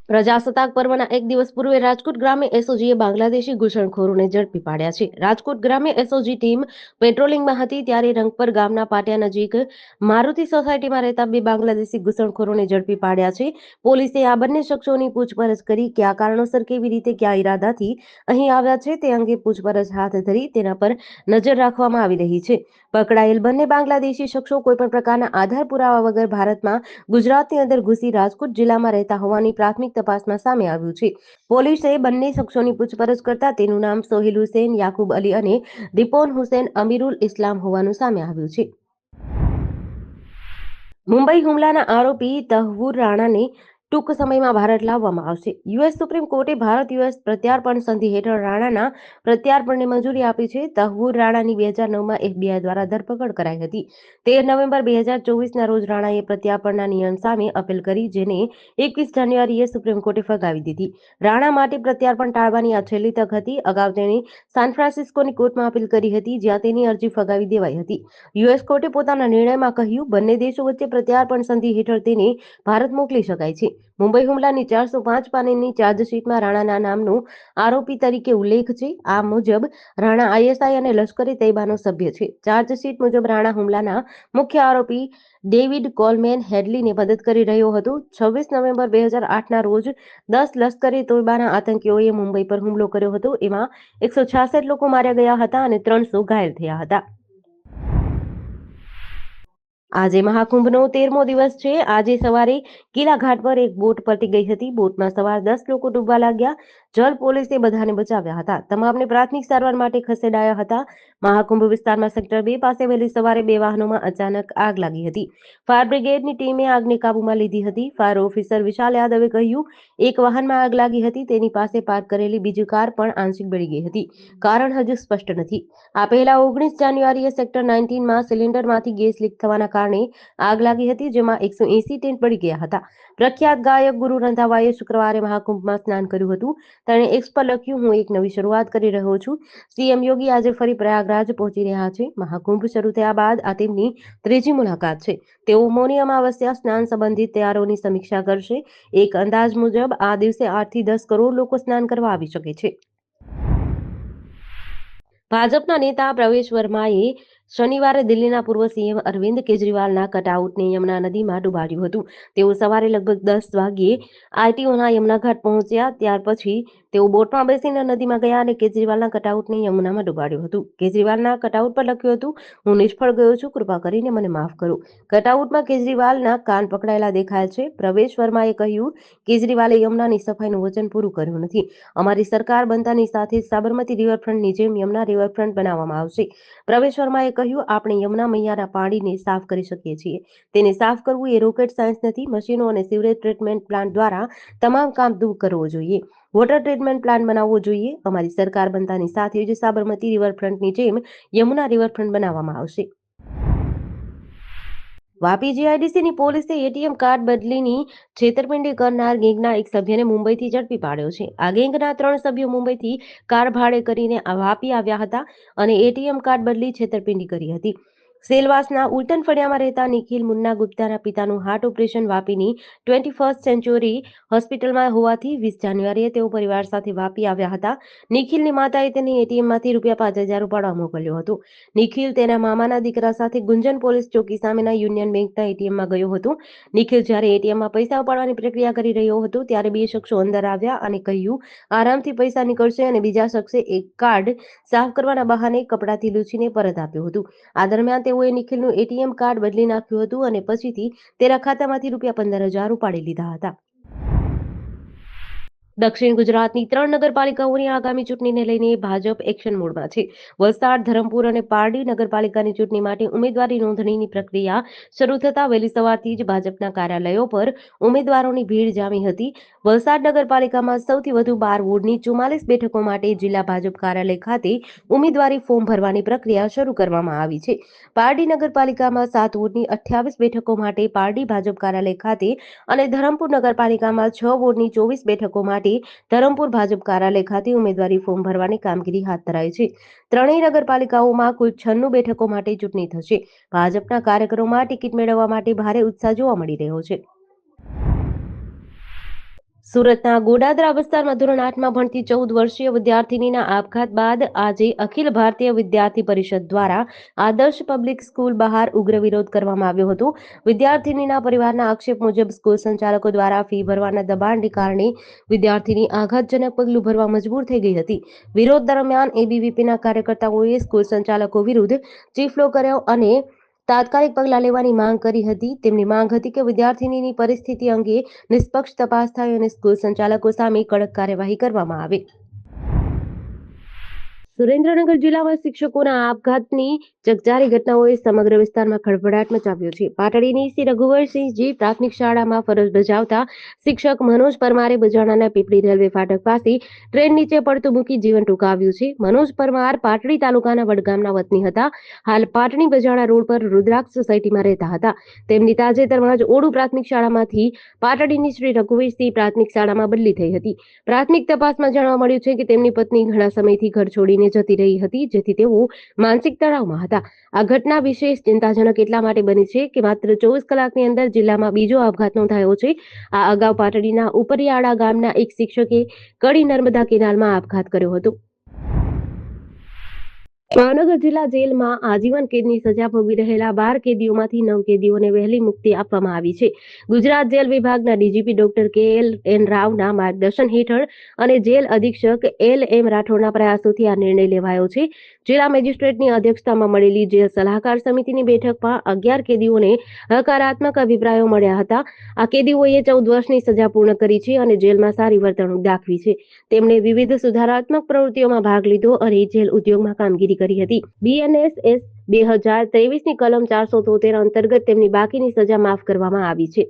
પ્રજાસત્તાક પર્વના એક દિવસ પૂર્વે રાજકોટ ગ્રામે એસઓજીએ બાંગ્લાદેશી ઘૂસણખોરોને ઝડપી પાડ્યા છે. રાજકોટ ગ્રામે એસઓજી ટીમ પેટ્રોલિંગમાં હતી ત્યારે રંગપર ગામના પાટિયા નજીક મારુતિ સોસાયટીમાં રહેતા બે બાંગ્લાદેશી ઘૂસણખોરોને ઝડપી પાડ્યા છે. પોલીસે આ બંને શખ્સોની પૂછપરછ કરી કયા કારણોસર, કેવી રીતે, કયા ઈરાદાથી અહીં આવ્યા છે તે અંગે પૂછપરછ હાથ ધરી તેના પર નજર રાખવામાં આવી રહી છે. પકડાયેલ બંને બાંગ્લાદેશી શખ્સો કોઈપણ પ્રકારના આધાર પુરાવા વગર ભારતમાં ગુજરાતની અંદર ઘૂસી રાજકોટ જિલ્લામાં રહેતા હોવાની પ્રાથમિક તપાસમાં સામે આવ્યું છે. પોલીસે બંને શખ્સોની પૂછપરછ કરતા તેનું નામ સોહિલ હુસેન યાકુબ અલી અને રિપોન હુસેન અમીરુલ ઇસ્લામ હોવાનું સામે આવ્યું છે. મુંબઈ હુમલાના આરોપી તહવુર રાણાને ટૂંક સમયમાં ભારત લાવવામાં આવશે. યુએસ સુપ્રીમ કોર્ટે ભારત-યુએસ પ્રત્યાર્પણ સંધિ હેઠળ રાણાના પ્રત્યાર્પણને મંજૂરી આપી છે. તહવુર રાણાની 2009માં FBI દ્વારા ધરપકડ કરાઈ હતી. 13 નવેમ્બર 2024ના રોજ રાણાએ પ્રત્યાર્પણના નિયમ સામે અપીલ કરી, જેને 21 જાન્યુઆરીએ સુપ્રીમ કોર્ટે ફગાવી દીધી. રાણા માટે પ્રત્યાર્પણ ટાળવાની આ છેલ્લી તક હતી. અગાઉ તેણે સાન ફ્રાન્સિસ્કોની કોર્ટમાં અપીલ કરી હતી, જ્યાં તેની અરજી ફગાવી દેવાઈ હતી. યુએસ કોર્ટે પોતાના નિર્ણયમાં કહ્યું, બંને દેશો વચ્ચે પ્રત્યાર્પણ સંધિ હેઠળ તેને ભારત મોકલી શકાય છે. મુંબઈ હુમલાની 405 પાનાની ચાર્જશીટમાં રાણાના નામનો આરોપી તરીકે ઉલ્લેખ છે. આ મુજબ રાણા ISI અને લશ્કરે તૈયબાનો સભ્ય છે. ચાર્જશીટ મુજબ રાણા હુમલાના મુખ્ય આરોપી ડેવિડ કોલમેન હેડલીને મદદ કરી રહ્યો હતો. 26 નવેમ્બર 2008ના રોજ 10 લશ્કરે તોયબાના આતંકીઓએ મુંબઈ પર હુમલો કર્યો હતો. એમાં 166 લોકો માર્યા ગયા હતા અને 300 ઘાયલ થયા હતા. આજે મહાકુંભનો 13મો દિવસ છે. આજે સવારે કિલા ઘાટ પર એક બોટ પલટી ગઈ હતી. બોટમાં સવાર 10 લોકો ડૂબવા લાગ્યા. જલ પોલીસે બધાને બચાવ્યા હતા. તમામને પ્રાથમિક સારવાર માટે ખસેડાયા હતા. મહાકુંભ વિસ્તારમાં સેક્ટર 2 પાસે વહેલી સવારે બે વાહનોમાં અચાનક આગ લાગી હતી. ફાયર બ્રિગેડની ટીમે આગને કાબૂમાં લીધી હતી. ફાયર ઓફિસર વિશાલ યાદવે કહ્યું, એક વાહનમાં આગ લાગી હતી. તેની પાસે પાર્ક કરેલી બીજી કાર પણ આંશિક બળી ગઈ હતી. કારણ હજુ સ્પષ્ટ નથી. આ પહેલા 19 જાન્યુઆરીએ સેક્ટર 19માં સિલિન્ડરમાંથી ગેસ લીક થવાના કારણે આગ લાગી હતી, જેમાં 180 ટેન્ટ બળી ગયા હતા. પ્રખ્યાત ગાયક ગુરુ રંધાવાએ શુક્રવારે મહાકુંભમાં સ્નાન કર્યું હતું. તેણે એક્સ પર લખ્યું, હું એક નવી શરૂઆત કરી રહ્યો છું. સીએમ યોગી આજે ફરી પ્રયાગરાજ પહોંચી રહ્યા છે. મહાકુંભ શરૂ થયા બાદ આ તેમની ત્રીજી મુલાકાત છે. તેઓ મૌની અમાવસ્યા સ્નાન સંબંધિત તૈયારીઓની સમીક્ષા કરશે. એક અંદાજ મુજબ આ દિવસે 8થી 10 કરોડ લોકો સ્નાન કરવા આવી શકે છે. ભાજપના નેતા પ્રવેશ વર્માએ શનિવારે દિલ્હીના પૂર્વ સીએમ અરવિંદ કેજરીવાલના કટઆઉટને યમુના નદીમાં ડુબાડ્યું હતું. તેઓ સવારે લગભગ 10 વાગ્યે આરટીઓના યમુના ઘાટ પહોંચ્યા. ત્યાર પછી તેઓ બોટમાં બેસીને નદીમાં ગયા અને કેજરીવાલના કટઆઉટને યમુનામાં ડુબાડ્યું હતું. કેજરીવાલના કટઆઉટ પર લખ્યું હતું, હું નિષ્ફળ ગયો છું, કૃપા કરીને મને માફ કરો. કટઆઉટમાં કેજરીવાલના કાન પકડાયેલા દેખાય છે. પ્રવેશ વર્માએ કહ્યું, કેજરીવાલે યમુનાની સફાઈનું વચન પૂરું કર્યું નથી. અમારી સરકાર બનતાની સાથે સાબરમતી રિવરફ્રન્ટની જેમ યમુના રિવરફ્રન્ટ બનાવવામાં આવશે. પ્રવેશ વર્માએ કહ્યું, આપણે યમુના મૈયાના પાણીને સાફ કરી શકીએ છીએ. તેને સાફ કરવું એ રોકેટ સાયન્સ નથી. મશીનો અને સીવરેજ ટ્રીટમેન્ટ પ્લાન્ટ દ્વારા તમામ કામ દૂર કરવો જોઈએ. વોટર ટ્રીટમેન્ટ પ્લાન્ટ બનાવવો જોઈએ. અમારી સરકાર બનતાની સાથે જ સાબરમતી રિવરફ્રન્ટની જેમ યમુના રિવરફ્રન્ટ બનાવવામાં આવશે. વાપી જીઆઈડીસીની પોલીસે એટીએમ કાર્ડ બદલીની છેતરપિંડી કરનાર ગેંગના એક સભ્યને મુંબઈથી ઝડપી પાડ્યો છે. આ ગેંગના 3 સભ્યો મુંબઈથી કાર ભાડે કરીને વાપી આવ્યા હતા અને એટીએમ કાર્ડ બદલી છેતરપિંડી કરી હતી. સેલવાસના ઉલ્ટન ફળિયામાં રહેતા નિખિલ મુન્ના ગુપ્તાના પિતાનું હાર્ટ ઓપરેશન વાપીની 21st સેન્ચુરી હોસ્પિટલમાં હોવાથી 20 જાન્યુઆરીએ તેઓ પરિવાર સાથે વાપી આવ્યા હતા. નિખિલની માતાએ તેને એટીએમમાંથી ₹5000 ઉપાડવા મોકલ્યો હતો. નિખિલ તેના મામાના દીકરા સાથે ગુંજન પોલીસ ચોકી સામેના યુનિયન બેંકના એટીએમમાં ગયો હતો. નિખિલ જ્યારે એટીએમમાં પૈસા ઉપાડવાની પ્રક્રિયા કરી રહ્યો હતો ત્યારે બે શખ્સો અંદર આવ્યા અને કહ્યું, આરામથી પૈસા નીકળશે, અને બીજા શખ્સે એક કાર્ડ સાફ કરવાના બહાને કપડાથી લૂછીને પરત આપ્યું હતું. આ દરમિયાન તેઓએ નિખિલનું એટીએમ કાર્ડ બદલી નાખ્યું હતું અને પછીથી તેના ખાતામાંથી ₹15000 ઉપાડી લીધા હતા. દક્ષિણ ગુજરાતની 3 નગરપાલિકાઓની આગામી ચૂંટણીને લઈને ભાજપ એક્શન મોડમાં છે. વલસાડ, ધરમપુર અને પારડી નગરપાલિકાની ચૂંટણી માટે ઉમેદવારી નોંધણીની પ્રક્રિયા શરૂ થતાં વહેલી સવારથી જ ભાજપના કાર્યાલયો પર ઉમેદવારોની ભીડ જામી હતી. વલસાડ નગરપાલિકામાં સૌથી વધુ 12 વોર્ડની 44 બેઠકો માટે જિલ્લા ભાજપ કાર્યાલય ખાતે ઉમેદવારી ફોર્મ ભરવાની પ્રક્રિયા શરૂ કરવામાં આવી છે. પારડી નગરપાલિકામાં 7 વોર્ડની 28 બેઠકો માટે પારડી ભાજપ કાર્યાલય ખાતે અને ધરમપુર નગરપાલિકામાં 6 વોર્ડની 24 બેઠકો માટે ધરમપુર ભાજપ કાર્યાલય ખાતે ઉમેદવારી ફોર્મ ભરવાની કામગીરી હાથ ધરાઈ છે. ત્રણેય નગરપાલિકાઓમાં કુલ 96 બેઠકો માટે ચૂંટણી થશે. ભાજપના કાર્યકરોમાં ટિકિટ મેળવવા માટે ભારે ઉત્સાહ જોવા મળી રહ્યો છે. સુરતના ગોડાદરા વિસ્તારમાં ધોરણ 8માં ભણતી 14 વર્ષીય વિદ્યાર્થિનીના આપઘાત બાદ આજે અખિલ ભારતીય વિદ્યાર્થી પરિષદ દ્વારા આદર્શ પબ્લિક સ્કૂલ બહાર ઉગ્ર વિરોધ કરવામાં આવ્યો હતો. વિદ્યાર્થિનીના પરિવારના આક્ષેપ મુજબ સ્કૂલ સંચાલકો દ્વારા ફી ભરવાના દબાણને કારણે વિદ્યાર્થિની આઘાતજનક પગલું ભરવા મજબૂર થઈ ગઈ હતી. વિરોધ દરમિયાન એબીવીપીના કાર્યકર્તાઓએ સ્કૂલ સંચાલકો વિરુદ્ધ ચીફલો કર્યો અને તાત્કાલિક પગલાં લેવાની માંગ કરી હતી. તેમની માંગ હતી કે વિદ્યાર્થિનીની પરિસ્થિતિ અંગે નિષ્પક્ષ તપાસ થાય અને સ્કૂલ સંચાલકો સામે કડક કાર્યવાહી કરવામાં આવે. સુરેન્દ્રનગર જિલ્લામાં શિક્ષકોના આપઘાતની ચકચારી ઘટનાઓએ સમગ્ર વિસ્તારમાં ખળભળાટ મચાવ્યો છે. પાટડીની શ્રી રઘુવરસિંહજી પ્રાથમિક શાળામાં ફરજ બજાવતા શિક્ષક મનોજ પરમારે બજાણાના પીપળી રેલવે ફાટક પાસે ટ્રેન નીચે પડતું મૂકી જીવન ટૂંકાવ્યું છે. મનોજ પરમાર પાટડી તાલુકાના વડગામના વતની હતા. હાલ પાટડી બજાણા રોડ પર રુદ્રાક્ષ સોસાયટીમાં રહેતા હતા. તેમની તાજેતરમાં જ ઓડુ પ્રાથમિક શાળામાંથી પાટડીની શ્રી રઘુવરસિંહ પ્રાથમિક શાળામાં બદલી થઈ હતી. પ્રાથમિક તપાસમાં જાણવા મળ્યું છે કે તેમની પત્ની ઘણા સમયથી ઘર છોડીને જતી રહી હતી, જેથી તેઓ માનસિક તણાવમાં હતા. આ ઘટના વિશેષ ચિંતાજનક એટલા માટે બની છે કે માત્ર 24 કલાકની અંદર જિલ્લામાં બીજો આપઘાત નોંધાયો છે. આ અગાઉ પાટડીના ઉપરિયાળા ગામના એક શિક્ષકે કડી નર્મદા કેનાલમાં આપઘાત કર્યો હતો. ભાવનગર જિલ્લા જેલમાં આજીવન કેદની સજા ભોગવી રહેલા 12 કેદીઓમાંથી 9 કેદીઓને વહેલી મુક્તિ આપવામાં આવી છે. ગુજરાત જેલ વિભાગના ડીજીપી ડોક્ટર KLN રાવના માર્ગદર્શન હેઠળ અને જેલ અધિક્ષક LM રાઠોડના પ્રયાસોથી આ નિર્ણય લેવાયો છે. જિલ્લા મેજિસ્ટ્રેટની અધ્યક્ષતામાં મળેલી જેલ સલાહકાર સમિતિની બેઠકમાં 11 કેદીઓને હકારાત્મક અભિપ્રાયો મળ્યા હતા. આ કેદીઓએ 14 વર્ષની સજા પૂર્ણ કરી છે અને જેલમાં સારી વર્તણૂક દાખવી છે. તેમણે વિવિધ સુધારાત્મક પ્રવૃત્તિઓમાં ભાગ લીધો અને જેલ ઉદ્યોગમાં કામગીરી કરી હતી. BNSS 2023ની કલમ 473 અંતર્ગત તેમની બાકીની સજા માફ કરવામાં આવી છે.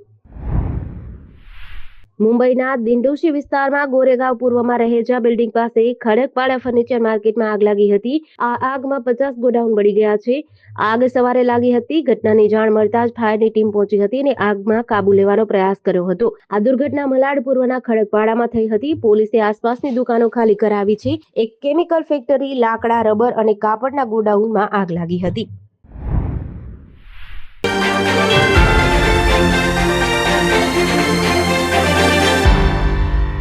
મુંબઈના દિંડોશી વિસ્તારમાં ગોરેગાંવ પૂર્વમાં રહેજા બિલ્ડિંગ પાસે ખડકપાડા ફર્નિચર માર્કેટમાં આગ લાગી હતી. આ આગમાં 50 ગોડાઉન બળી ગયા છે. આગ સવારે લાગી હતી. ઘટનાની જાણ મળતા જ ફાયરની ટીમ પહોંચી હતી અને આગમાં કાબુ લેવાનો પ્રયાસ કર્યો હતો. આ દુર્ઘટના મલાડ પૂર્વના ખડકપાડામાં થઈ હતી. પોલીસે આસપાસની દુકાનો ખાલી કરાવી છે. એક કેમિકલ ફેક્ટરી, લાકડા, રબર અને કાપડના ગોડાઉનમાં આગ લાગી હતી.